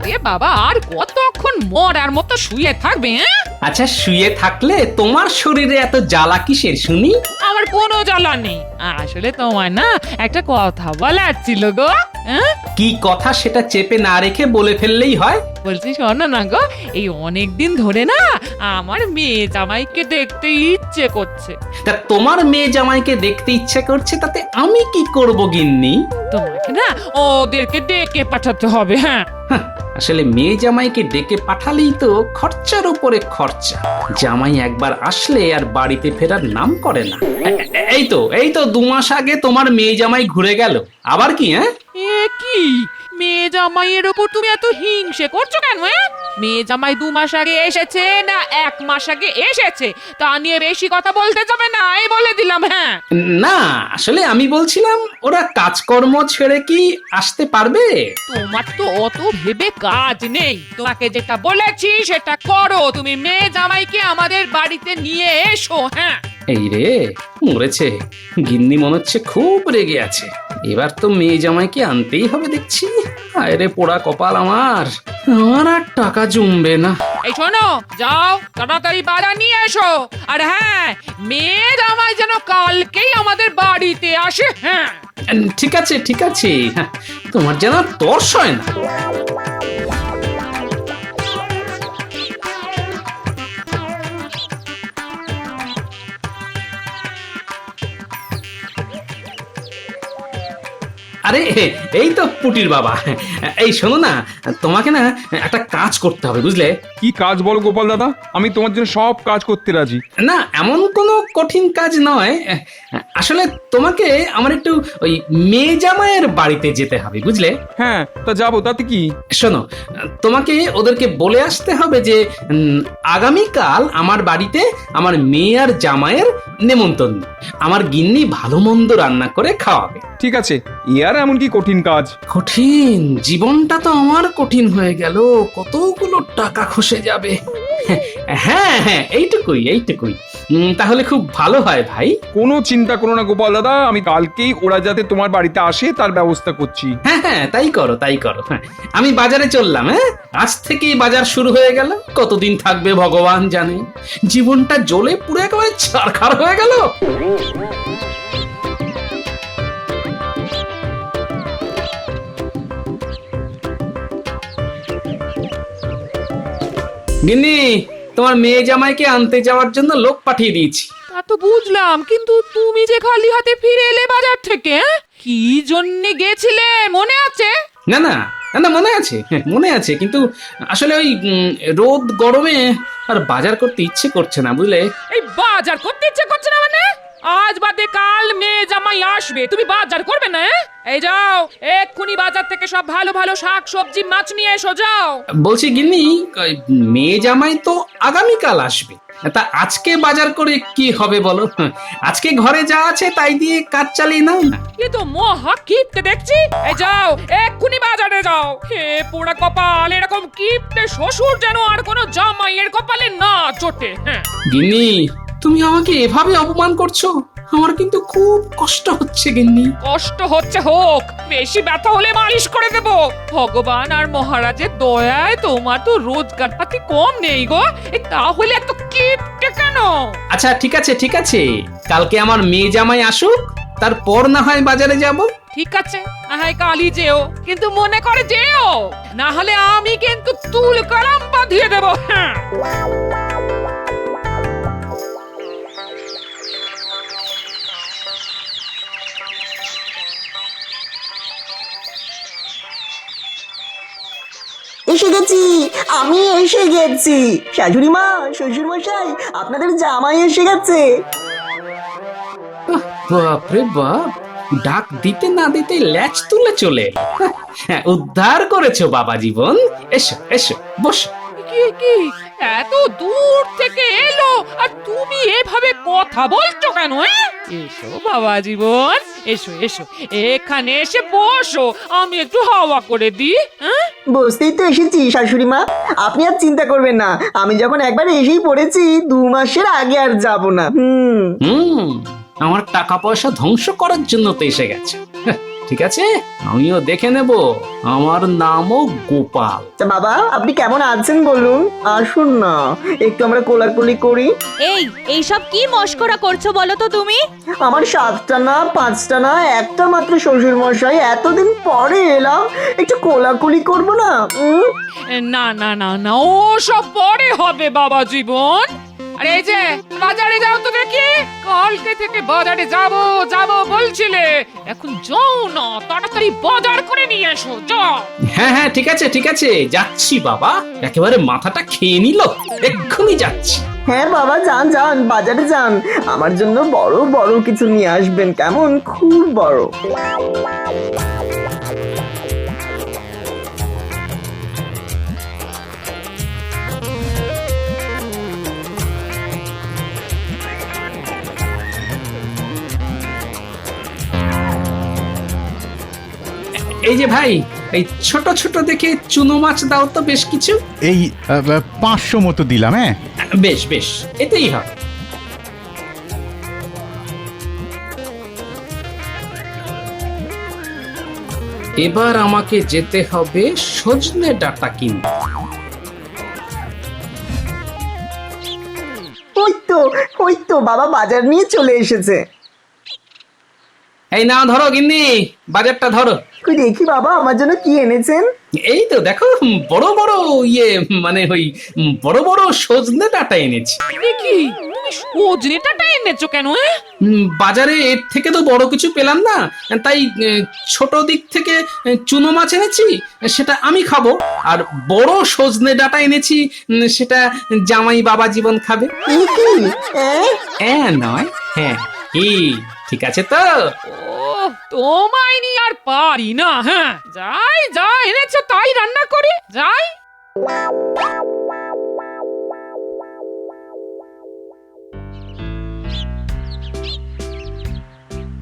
আরে বাবা, আর কতক্ষণ মরার মতো শুয়ে থাকবে? আচ্ছা, শুয়ে থাকলে তোমার শরীরে এত জ্বালা কিসের শুনি? আমার কোনো জ্বালা নেই। আসলে তোমার না একটা কথা বলার ছিল গো। কি কথা সেটা চেপে না রেখে বলে ফেললেই হয়। বলছি শোনো না গো, এই অনেক দিন ধরে না আমার মেয়ে জামাইকে দেখতে ইচ্ছে করছে। তা তোমার মেয়ে জামাইকে দেখতে ইচ্ছে করছে, তাতে আমি কি করব গিন্নি? তোমাকে না ওদেরকে ডেকে পাঠাতে হবে। হ্যাঁ, আসলে মেয়ে জামাইকে ডেকে পাঠালেই তো খরচার উপরে খরচা। জামাই একবার আসলে আর বাড়িতে ফেরার নাম করে না। এই তো 2 মাস আগে তোমার মেয়ে জামাই ঘুরে গেল, আবার কি? এ কি মেয়ে জামাইয়ের ওপর তুমি এত হিংসে করছো কেন? মেয়ে জামাই 2 মাস আগে এসেছে না 1 মাস আগে এসেছে, তা নিয়ে বেশি কথা বলতে যাবে না, এই বলে দিলাম। হ্যাঁ, না, আসলে আমি বলছিলাম ওরা কাজকর্ম ছেড়ে কি আসতে পারবে? তোমার তো অত ভেবে কাজ নেই। তোমাকে যেটা বলেছি সেটা করো। তুমি মেয়ে জামাইকে আমাদের বাড়িতে নিয়ে এসো। হ্যাঁ, এই রে, মরেছে। গিন্নি মনে হচ্ছে খুব রেগে আছে। এবার তো মেয়ে জামাইকে আনতেই হবে দেখছি। আয় রে পোড়া কপাল আমার আর টাকা জমবে না। এই শোনো, যাও তাড়াতাড়ি বাজার নিয়ে এসো। আর হ্যাঁ, মেয়ে জামাই যেন কালকেই আমাদের বাড়িতে আসে। হ্যাঁ, ঠিক আছে ঠিক আছে, তোমার যেন তর্স হয় না। আরে এই তো পুটির বাবা। এই শোনো না, তোমাকে না একটা কাজ করতে হবে, বুঝলে? কি কাজ বলো গোপাল দাদা, আমি তোমার জন্য সব কাজ করতে রাজি। না, এমন কোনো কঠিন কাজ নয়। আসলে তোমাকে আমার একটু ওই মেয়ে জামাইয়ের বাড়িতে যেতে হবে, বুঝলে? হ্যাঁ, তা যাবো, তাতে কি? শোনো, তোমাকে ওদেরকে বলে আসতে হবে যে আগামীকাল আমার বাড়িতে আমার মেয়ে আর জামাইয়ের নেমন্তন্ন। আমার গিন্নি ভালো মন্দ রান্না করে খাওয়াবে। ঠিক আছে, এ আর এমন কি কঠিন কাজ? কঠিন? জীবনটা তো আমার কঠিন হয়ে গেল, কতগুলো টাকা খসে যাবে। হ্যাঁ হ্যাঁ, এইটুকুই। তাহলে খুব ভালো হয় ভাই। কোনো চিন্তা করো না গোপাল দাদা, আমি কালকেই ওরা যাতে তোমার বাড়িতে আসে তার ব্যবস্থা করছি। হ্যাঁ, তাই করো। হ্যাঁ, আমি বাজারে চললাম। আজ থেকেই বাজার শুরু হয়ে গেল। কতদিন থাকবে ভগবান জানে। জীবনটা জ্বলে পুড়ে একেবারে ছারখার হয়ে গেল। গিন্নি, তোমার মেয়ে জামাইকে আনতে যাওয়ার জন্য লোক পাঠিয়ে দিয়েছি। তা তো বুঝলাম, কিন্তু তুমি যে খালি হাতে ফিরে এলে বাজার থেকে, কি জন্য গেছিলে মনে আছে? না, মনে আছে, কিন্তু আসলে ওই রোদ গরমে আর বাজার করতে ইচ্ছে করছে না, বুঝলে? এই বাজার করতে ইচ্ছে করছে না মানে? আজ বাদে কাল মেয়ে জামাই আসবে, তুমি বাজার করবে না? এই যাও, এক্ষুনি বাজার থেকে সব ভালো ভালো শাক সবজি মাছ নিয়ে এসো, যাও। বলছি গিন্নি, মেয়ে জামাই তো আগামীকাল আসবে, তা আজকে বাজার করে কি হবে বলো? আজকে ঘরে যা আছে তাই দিয়ে কাজ চালিয়ে নাও না। এ তো মহা কিপটে দেখছি। এই যাও, এক্ষুনি বাজারে যাও। হে পোড়া কপাল, এরকম কিপটে শ্বশুর যেন আর কোনো জামাইয়ের কপালে না জোটে। হ্যাঁ, গিন্নি, তুমি আমাকে এভাবে অপমান করছো, আমার কিন্তু খুব কষ্ট হচ্ছে গিন্নি। কষ্ট হচ্ছে হোক, বেশি ব্যথা হলে মালিশ করে দেব। ভগবান আর মহারাজের দয়ায় তোমার তো রোজগার পাতি কম নেই গো, তাহলে এত কিপটে কেন? আচ্ছা ঠিক আছে, কালকে আমার মেয়ে জামাই আসুক, তারপর না হয় বাজারে যাব। ঠিক আছে, না হয় কালই যেও, কিন্তু মনে করে যেও, না হলে আমি কিন্তু তুল কালাম বাঁধিয়ে দেব। হ্যাঁ, এসে গেছি, আমি এসে গেছি। শাশুড়ি মা, শ্বশুর মশাই, আপনাদের জামাই এসে গেছে। বাপরে বাপ, ডাক দিতে না দিতে ল্যাচ তুলে চলে এলো। উদ্ধার করেছো বাবা জীবন। এসো বসো। কি এত দূর থেকে এলো আর তুমি এভাবে কথা বলছো কেন? এসো বাবা জীবন, এসো এখানে এসে বসো, আমি একটু হাওয়া করে দিই। বসতেই তো এসেছি শাশুড়ি মা, আপনি আর চিন্তা করবেন না। আমি যখন একবার এসেই পড়েছি, 2 মাসের আগে আর যাব না। আমার টাকা পয়সা ধ্বংস করার জন্য তো এসে গেছে। ঠিক আছে, আমিও দেখে নেব। আমার নামও গোপাল। তা বাবা আপনি কেমন আছেন বলুন? আসুন না, একটু আমরা কোলাকুলি করি। এইসব কি মস্করা করছো বলো তো তুমি? আমার 7টা না 5টা না একটা মাত্র শ্বশুর মশাই, এতদিন পরে এলাম, একটু কোলাকুলি করব না? না না না না, ও সব পরে হবে বাবা জীবন। আরে এই যে বাজারে যাও তো দেখি, কালকে থেকে বাজারে যাব যাব বলছিলে, এখন যাও না, তাড়াতাড়ি বাজার করে নিয়ে এসো, যাও। হ্যাঁ হ্যাঁ, ঠিক আছে ঠিক আছে, যাচ্ছি বাবা। একেবারে মাথাটা খেয়ে নিল, এক্ষুনি যাচ্ছি। হ্যাঁ বাবা যান যান, বাজারে যান, আমার জন্য বড় বড় কিছু নিয়ে আসবেন, কেমন? খুব বড়। এই যে ভাই, এই ছোট ছোট দেখে চুনো মাছ দাও তো বেশ কিছু। এই 500 মতো দিলাম। হ্যাঁ বেশ বেশ, এতেই হবে। এবার আমাকে যেতে হবে সজনে ডাঁটা কিনতে। ওই তো বাবা বাজার নিয়ে চলে এসেছে। এই নাও ধরো গিন্নি, বাজারটা ধরো। কই দেখি বাবা আমার জন্য কি এনেছেন? এই তো দেখো, বড় বড় মানে ওই বড় বড় সজনে ডাঁটা এনেছি। কি তুমি সজনেটাটা এনেছো কেন? বাজারে এর থেকে তো বড় কিছু পেলাম না, তাই ছোট দিক থেকে চুনো মাছ এনেছি, সেটা আমি খাবো। আর বড় সজনে ডাঁটা এনেছি, সেটা জামাই বাবা জীবন খাবে। নয় হ্যাঁ, কি ঠিক আছে তো? ও তোমায় নি আর পারি না। হ্যাঁ যাই, যা এনেছো তাই রান্না করি, যাই।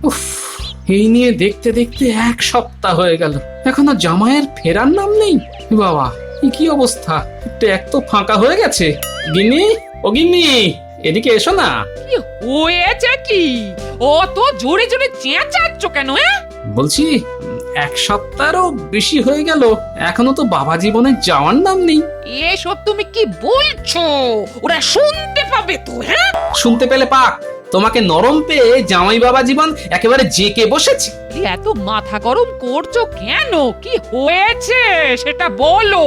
উফ, এই নিয়ে দেখতে দেখতে 1 সপ্তাহ হয়ে গেল, এখনো জামাইয়ের ফেরার নাম নেই। বাবা এ কি অবস্থা, এক তো ফাঁকা হয়ে গেছে। গিন্নি, ও গিন্নি, এদিকে এসো না। কি হয়েছে কি? ও তো জোরে জোরে চেঁচাচ্ছ কেন? বলছি 1 সপ্তাহেরও বেশি হয়ে গেল, এখনো তো বাবা জীবনে যাওয়ার নাম নেই। এসব তুমি কি বলছো? ওরা শুনতে পাবে তো। হ্যাঁ শুনতে পেলে পাক, তোমাকে নরম পেয়ে জামাই বাবা জীবন একেবারে জেকে বসেছে। এত মাথা গরম করছো কেন? কি হয়েছে সেটা বলো।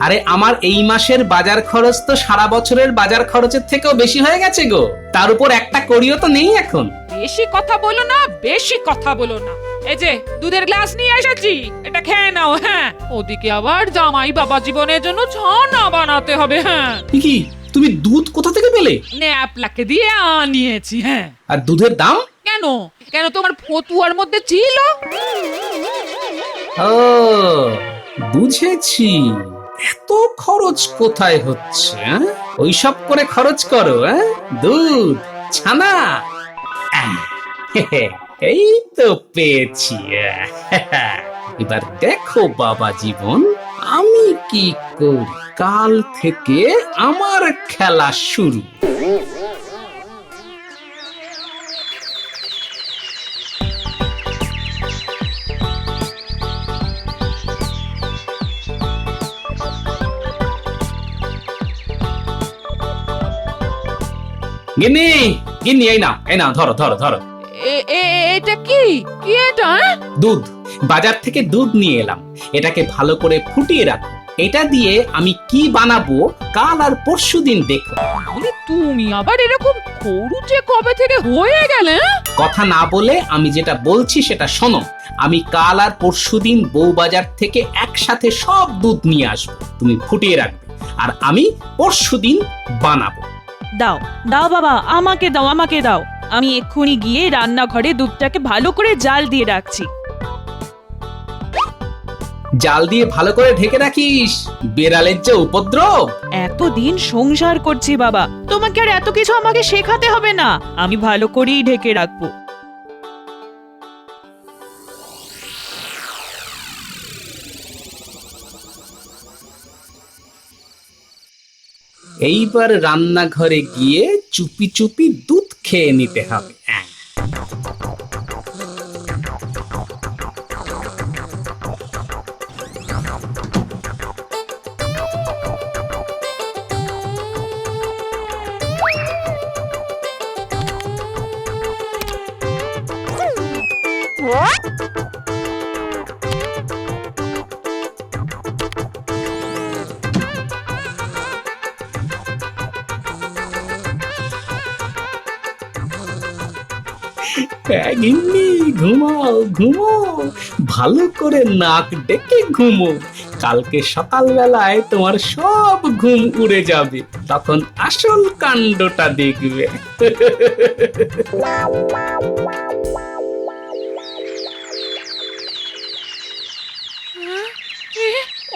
আরে আমার এই মাসের বাজার খরচ তো সারা বছরের বাজার খরচের থেকেও বেশি হয়ে গেছে গো, তার উপর একটা করিও তো নেই এখন। বেশি কথা বলো না, বেশি কথা বলো না। এই যে দুধের গ্লাস নিয়ে এসেছি, এটা খেয়ে নাও। হ্যাঁ ওদিকে আবার জামাই বাবা জীবনের জন্য ছানা বানাতে হবে। হ্যাঁ কি, তুমি দুধ কোথা থেকে পেলে? ন্যাপলাকে দিয়ে আনিয়েছি। হ্যাঁ আর দুধের দাম? কেন কেন তোমার ফতুয়ার মধ্যে ছিল? ও বুঝেছি, এত খরচ কোথায় হচ্ছে? ওইসব করে খরচ করো? দুধ, ছানা। এই তো পেয়েছি। এবার দেখো বাবা জীবন, আমি কি করি। কাল থেকে আমার খেলা শুরু। গিন্নি, গিন্নি, এই নাও ধরো ধরো ধরো। এটা কি কি এটা? দুধ, বাজার থেকে দুধ নিয়ে এলাম, এটাকে ভালো করে ফুটিয়ে রাখো। এটা দিয়ে আমি কি বানাবো কাল আর পরশুদিন দেখো। তুমি আবার এরকম খরুচে কবে থেকে হয়ে গেলে? কথা না বলে আমি যেটা বলছি সেটা শোনো। আমি কাল আর পরশুদিন বউবাজার থেকে একসাথে সব দুধ নিয়ে আসবো, তুমি ফুটিয়ে রাখবে, আর আমি পরশুদিন বানাবো। দাও দাও বাবা, আমাকে দাও আমাকে দাও, আমি এক্ষুনি গিয়ে রান্নাঘরে দুধটাকে ভালো করে জাল দিয়ে রাখছি। জাল দিয়ে ভালো করে ঢেকে রাখিস, বেড়ালের যে উপদ্রব। এতদিন সংসার করছি বাবা, তোমাকে আর এত কিছু আমাকে শেখাতে হবে না, আমি ভালো করেই ঢেকে রাখবো। এইবার রান্নাঘরে গিয়ে চুপি চুপি দুধ খেয়ে নিতে হবে। হ্যাঁ গিন্নি, ঘুমাও ঘুমাও, ভালো করে নাক ডেকে ঘুমো। কালকে সকালবেলায় তোমার সব ঘুম উড়ে যাবে, তখন আসল কাণ্ডটা দেখবে।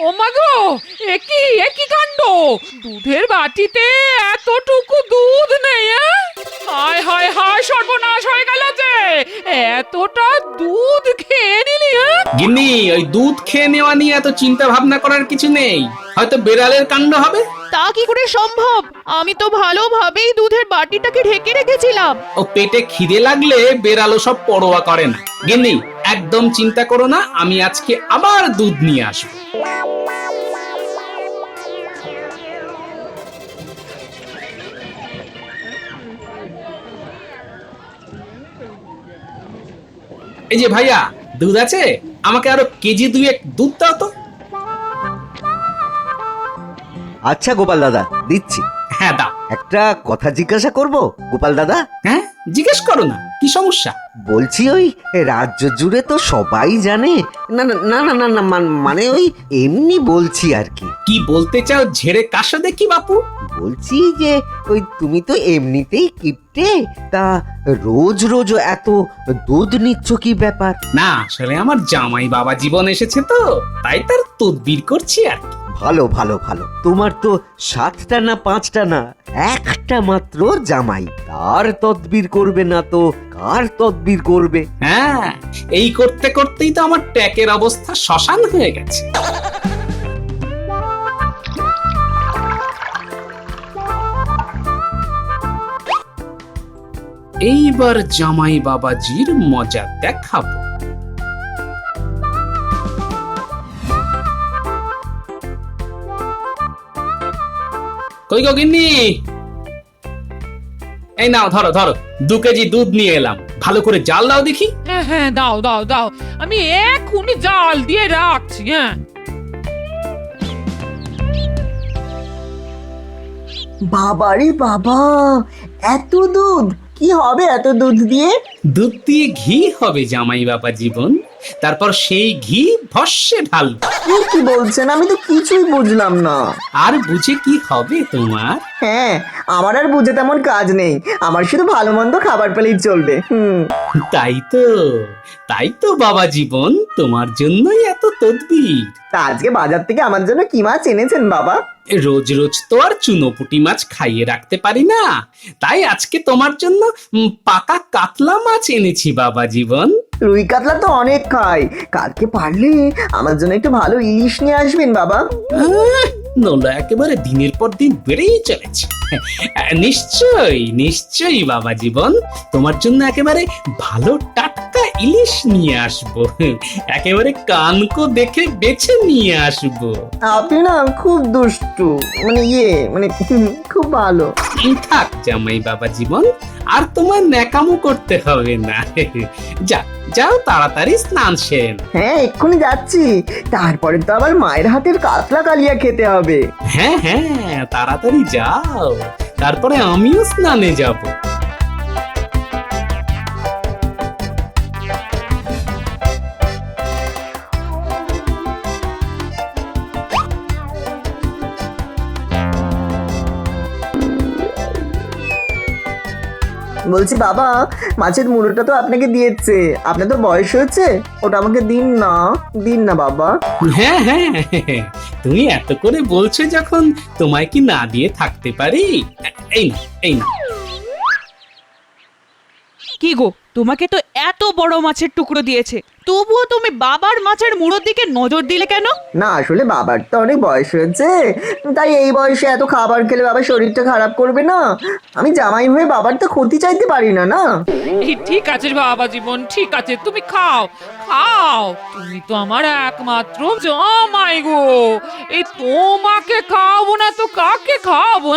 ও মা গো, একই কাণ্ড! দুধের বাটিতে এতটুকু দুধ নেই! হায় হায় হায়, সর্বনাশ হয়ে গেল যে! এতটা দুধ খেয়ে নিলি! গিন্নি, ওই দুধ খেয়ে নেওয়া নিয়ে এত চিন্তা ভাবনা করার কিছু নেই, হয়তো বেড়ালের কাণ্ড হবে। তা কি করে সম্ভব? আমি তো ভালোভাবেই দুধের বাটিটাকে ঢেকে রেখেছিলাম। ও পেটে খিদে লাগলে বেড়ালো সব পরোয়া করে না। গিন্নি, একদম চিন্তা করো না, আমি আজকে আবার দুধ নিয়ে আসবো। এই যে ভাইয়া, দুধ আছে? আমাকে আরো কেজি দুয়েক দুধ দাও তো। আচ্ছা গোপাল দাদা, দিচ্ছি। হ্যাঁ দাও। একটা কথা জিজ্ঞাসা করব গোপাল দাদা? হ্যাঁ, জিজ্ঞেস করো না, কি সমস্যা? বলছি ওই রাজ্য জুড়ে তো সবাই জানে। না না না না না না, মানে ওই এমনি বলছি আর কি। কি বলতে চাও ঝেড়ে কাশো দেখি বাপু। বলছি যে ওই তুমি তো এমনিতেই কিপটে, তা রোজ রোজ এত দুধ নিচ্ছ কি ব্যাপার? না, আসলে আমার জামাই বাবা জীবন এসেছে তো, তাই তার তদবির করছি আর কি। ভালো ভালো ভালো, তোমার তো 7টা না 5টা না, একটা মাত্র জামাই, তার তদবির করবে না তো কার তদবির করবে? হ্যাঁ, এই করতে করতেই তো আমার ট্যাকের অবস্থা শ্মশান হয়ে গেছে। এইবার জামাই বাবাজির মজা দেখাবো। কই গো গিন্নি, এই নাও, ধরো ধরো, 2 কেজি দুধ নিয়ে এলাম, ভালো করে জাল দাও দেখি। হ্যাঁ হ্যাঁ, দাও দাও দাও, আমি এক্ষুনি জাল দিয়ে রাখছি। হ্যাঁ, বাবারে বাবা, এত দুধ! কি হবে এত দুধ দিয়ে? দুধ দিয়ে ঘি হবে জামাই বাবা জীবন, তারপর সেই ঘি ভস্যে ঢালবো। কি বলছেন? আমি তো কিছুই বুঝলাম না। আর বুঝে কি হবে তোমার? হ্যাঁ, আমার আর বুঝে তেমন কাজ নেই, আমার শুধু ভালো মন্দ খাবার পেলেই চলবে। তাই তো বাবা জীবন, তোমার জন্যই এত তদবির। তা আজকে বাজার থেকে আমার জন্য কি মাছ এনেছেন বাবা? রোজ রোজ তো আর চুনোপুটি মাছ খাইয়ে রাখতে পারি না, তাই আজকে তোমার জন্য পাকা কাতলা মাছ এনেছি বাবা জীবন। রুই কাতলা তো অনেক খাই, কালকে পারলে আমার জন্য একটু ভালো ইলিশ নিয়ে আসবেন বাবা। নোলা একেবারে দিনের পর দিন বেড়েই চলেছে। নিশ্চয়ই নিশ্চয়ই বাবা জীবন, তোমার জন্য একেবারে ভালো টাটকা ইলিশ নিয়ে আসবো, একেবারে কানকো দেখে বেছে নিয়ে আসবো। আপনি না খুব দুষ্টু, মানে খুব ভালো। থাক জামাই বাবা জীবন, আর তোমার ন্যাকামো করতে হবে না। যাও তাড়াতাড়ি স্নান সেরে নাও। হ্যাঁ, এক্ষুনি যাচ্ছি, তারপরে তো আবার মায়ের হাতের কাতলা কালিয়া খেতে হবে। হ্যাঁ হ্যাঁ, তাড়াতাড়ি যাও, তারপরে আমিও স্নানে যাব। বলছি বাবা, মাছের মুড়োটা তো আপনাকে দিয়েছে, আপনার তো বয়স হয়েছে, ওটা আমাকে দিন না বাবা। হ্যাঁ হ্যাঁ, তুমি এত করে বলছো যখন, তোমায় কি না দিয়ে থাকতে পারি? এই না। কি গো, তোমাকে তো এত বড় মাছের টুকরো দিয়েছে, তবুও তুমি বাবার মাছের মুড়োর দিকে নজর দিলে কেন? না, আসলে বাবার তো অনেক বয়স হয়েছে, তাই এই বয়সে এত খাবার খেলে বাবার শরীরটা খারাপ করবে না, আমি জামাই হয়ে বাবার তো ক্ষতি চাইতে পারি না। এই ঠিক আছে বাবা জীবন, ঠিক আছে, তুমি খাও খাও, তুমি তো আমার একমাত্র জামাই গো, এই তোমাকে খাওয়াবো না তো কাকে খাওয়াবো?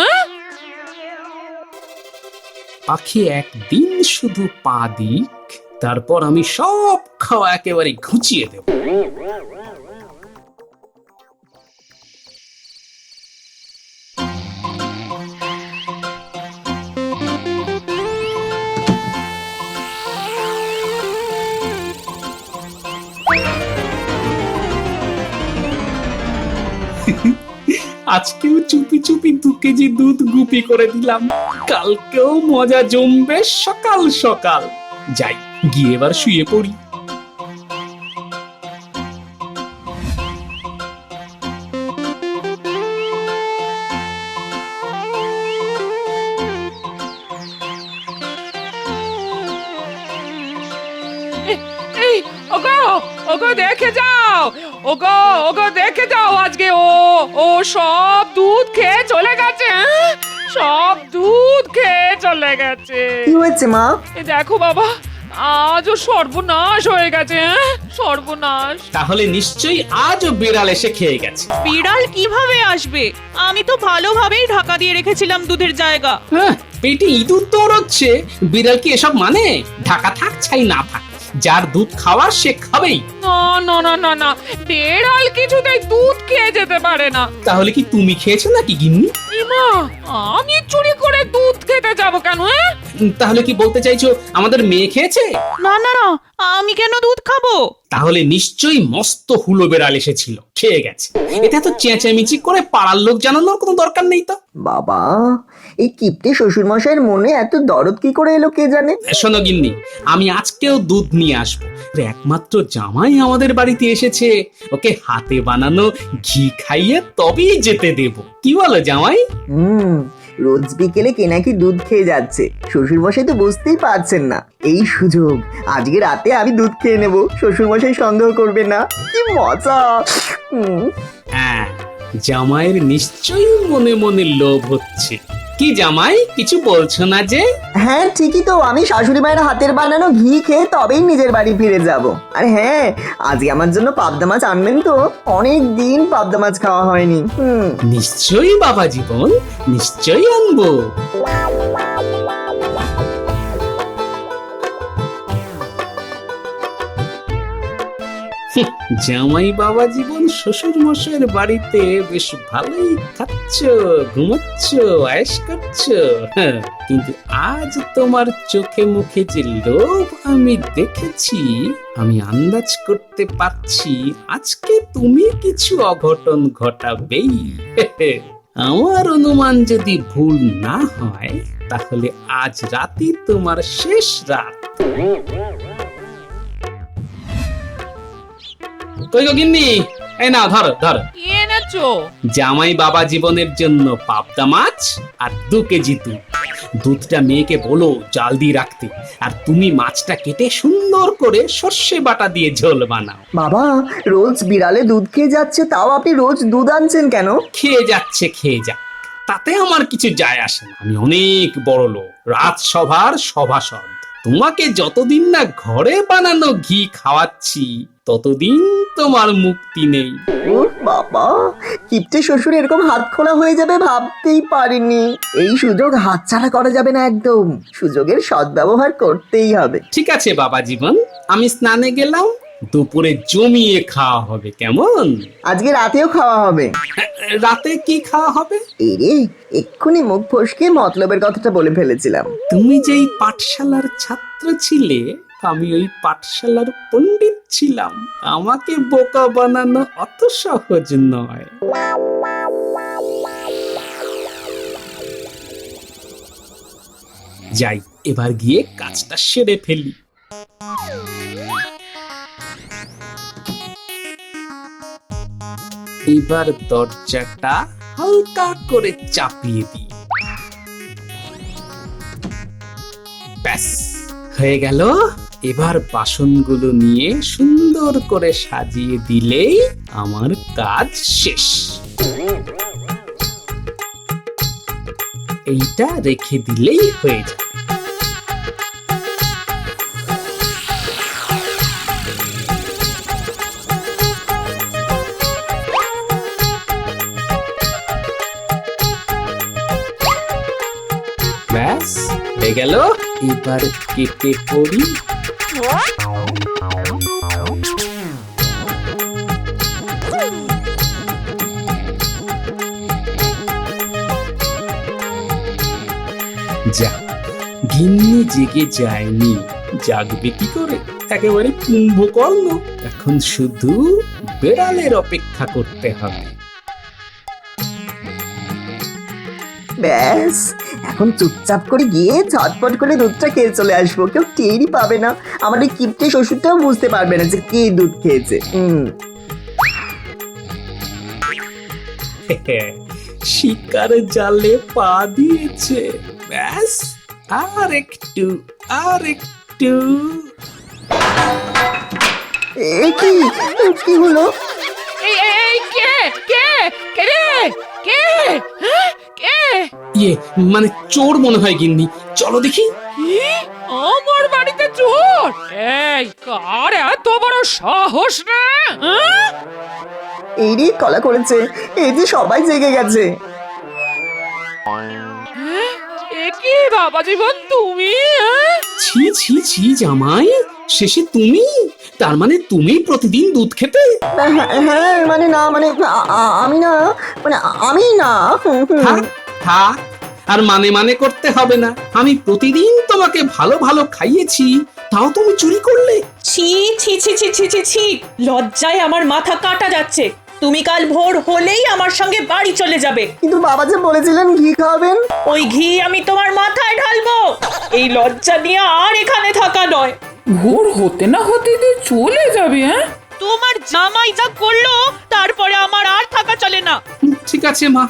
পাখি একদিন শুধু পা দিক, তারপর আমি সব খাওয়া একেবারে ঘুচিয়ে দেব। আজকেও চুপি চুপি 2 কেজি দুধ গুপি করে দিলাম, কালকেও মজা জমবে সকাল সকাল। যাই গিয়ে এবার শুয়ে পড়ি। এই ওগো ওগো দেখে যাও, ওগো ওগো দেখে যাও, আজকে ও সব দুধ খেয়ে চলে গেছে, হ্যাঁ? সব দুধ খেয়ে চলে গেছে। কি হয়েছে মা? এই দেখো বাবা, আজও সর্বনাশ হয়ে গেছে, হ্যাঁ? সর্বনাশ। তাহলে নিশ্চয়ই আজও বিড়াল এসে খেয়ে গেছে। বিড়াল কিভাবে আসবে? আমি তো ভালোভাবেই ঢাকা দিয়ে রেখেছিলাম দুধের জায়গা। হ্যাঁ, পেটে ইঁদুর দৌড়চ্ছে, বিড়াল কি এসব মানে? ঢাকা থাক ছাই না থাক, যার দুধ খাওয়ার সে খাবেই। না না না না না, বেড়াল কিছুতেই দুধ খেয়ে যেতে পারে না। তাহলে কি তুমি খেয়েছো নাকি গিন্নি? ইমা, আমি চুরি করে দুধ খেতে যাব কেন? হ্যাঁ, তাহলে কি বলতে চাইছো আমাদের মেয়ে খেয়েছে? না না না, আমি কেন দুধ খাবো? তাহলে নিশ্চয়ই মস্ত হুলো বেড়াল এসেছিল, খেয়ে গেছে। এটা তো চেঁচামেচি করে পাড়ার লোক জানানোর কোনো দরকার নেই তো। বাবা, এই কিপ্টে শ্বশুর মশাইয়ের মনে এত দরদ কি করে এলো কে জানে। শোনো গিন্নি, আমি আজকেও দুধ নিয়ে আসবো। একমাত্র জামাই আমাদের বাড়িতে এসেছে, ওকে হাতে বানানো ঘি খাইয়ে তবেই যেতে দেব। কি বলো জামাই? রোজ বিকেলে কে নাকি দুধ খেয়ে যাচ্ছে, শ্বশুর মশাই তো বুঝতেই পারছেন না। এই সুযোগ, আজকে রাতে আমি দুধ খেয়ে নেব, শ্বশুর মশাই সন্দেহ করবে না। কি মজা! হ্যাঁ, জামাইয়ের নিশ্চয়ই মনে মনে লোভ হচ্ছে। কি জামাই, কিছু বলছো না যে? হ্যাঁ ঠিকই তো, আমি শাশুড়ি মায়ের হাতের বানানো ঘি খেয়ে তবেই নিজের বাড়ি ফিরে যাব। আর হ্যাঁ, আজকে আমার জন্য পাবদা মাছ আনবেন তো, অনেক দিন পাবদা মাছ খাওয়া হয়নি। নিশ্চয়ই বাবা জীবন, নিশ্চয়ই আনবো। জামাই বাবা জীবন শ্বশুর মশাইয়ের বাড়িতে বেশ ভালোই খাচ্ছ, ঘুমাচ্ছ, আয়েশ করছ। কিন্তু আজ তোমার চোখে মুখে যে লোভ আমি দেখেছি, আমি আন্দাজ করতে পারছি আজকে তুমি কিছু অঘটন ঘটাবেই। আমার অনুমান যদি ভুল না হয়, তাহলে আজ রাতে তোমার শেষ রাত। কই গো গিন্নি, এই নাও ধরো ধরো। কি এনেছো? জামাই বাবা জীবনের জন্য পাবদা মাছ আর 2 কেজি দুধ। দুধটা মেয়েকে বলো জাল দিয়ে রাখতে, আর তুমি মাছটা কেটে সুন্দর করে সর্ষে বাটা দিয়ে ঝোল বানাও। বাবা, রোজ বিড়ালে দুধ খেয়ে যাচ্ছে, তাও আপনি রোজ দুধ আনছেন কেন? খেয়ে যাচ্ছে, খেয়ে যাক, তাতে আমার কিছু যায় আসে না। আমি অনেক বড় লোক, রাজসভার সভাসদ। তোমাকে যতদিন না ঘরে বানানো ঘি খাওয়াচ্ছি, ততদিন তোমার মুক্তি নেই। ও বাবা, কিপ্টে শ্বশুর এরকম হাত খোলা হয়ে যাবে ভাবতেই পারিনি। এই সুযোগ হাতছাড়া করা যাবে না একদম, সুযোগের সদ্ব্যবহার করতেই হবে। ঠিক আছে বাবা জীবন, আমি স্নানে গেলাম, দুপুরে জমিয়ে খাওয়া হবে, কেমন? আজকে রাতেও খাওয়া হবে। রাতে কি খাওয়া হবে? এই রে, এক্ষুনি মুখ ফসকে মতলবের কথাটা বলে ফেলেছিলাম। তুমি যেই পাঠশালার ছাত্র ছিলে, আমি ওই পাঠশালার পণ্ডিত ছিলাম। আমাকে বোকা বানানো অত সহজ নয়। যাই, এবার গিয়ে কাজটা সেরে ফেলি। এবার দরজাটা হালকা করে চাপিয়ে দিই। ব্যাস, হয়ে গেল। এবার বাসনগুলো নিয়ে সুন্দর করে সাজিয়ে দিলেই আমার কাজ শেষ। এইটা রেখে দিলেই হয়ে যাবে। ব্যাস হয়ে গেল। এবার কেটে পড়ি। যা, গিন্নি জেগে যায়নি, জাগবে কি করে? একেবারে কুম্ভকর্ণ। এখন শুধু বেড়ালের অপেক্ষা করতে হবে। ব্যাস, এখন চুপচাপ করে গিয়ে ঝটপট করে দুধটা খেয়ে চলে আসবো। কেউ টেরই পাবে না, আমার এই কিপ্টে শ্বশুরটাও বুঝতে পারবে না যে কে দুধ খেয়েছে। শিকার জালে পা দিয়েছে। ব্যাস, আর একটু, আর একটু। এ কি, কি হলো? এই এই কে কে কে রে কে হ্যাঁ? কে ইয়ে, মানে চোর মনে হয় গিন্নি। চলো দেখি। কি? আমার বাড়িতে চোর? এই কার এত বড় সাহস না? হ্যাঁ? এই রে কলা করেছে, এই যে সবাই জেগে গেছে। এ কি বাবা জীবন, তুমি? হ্যাঁ? ছি ছি ছি জামাই, শেষে তুমি? তার মানে তুমি প্রতিদিন দুধ খেতে? হ্যাঁ, মানে না, মানে আমি না, মানে আমি না। থাক থাক, আর মানে মানে করতে হবে না। আমি প্রতিদিন তোমাকে ভালো ভালো খাইয়েছি, তাও তুমি চুরি করলে? ছি ছি ছি ছি ছি ছি ছি, লজ্জায় আমার মাথা কাটা যাচ্ছে। তুমি কাল ভোর হলেই আমার সঙ্গে বাড়ি চলে যাবে। কিন্তু বাবা যে বলেছিলেন ঘি খাওয়াবেন। ওই ঘি আমি তোমার মাথায় ঢালবো। এই লজ্জা নিয়ে আর এখানে থাকা নয়। ভোর হতে না হতে তুই চলে যাবে? হ্যাঁ, তোমার জামাই যা করলো তারপরে আমার আর থাকা চলে না। ঠিক আছে মা,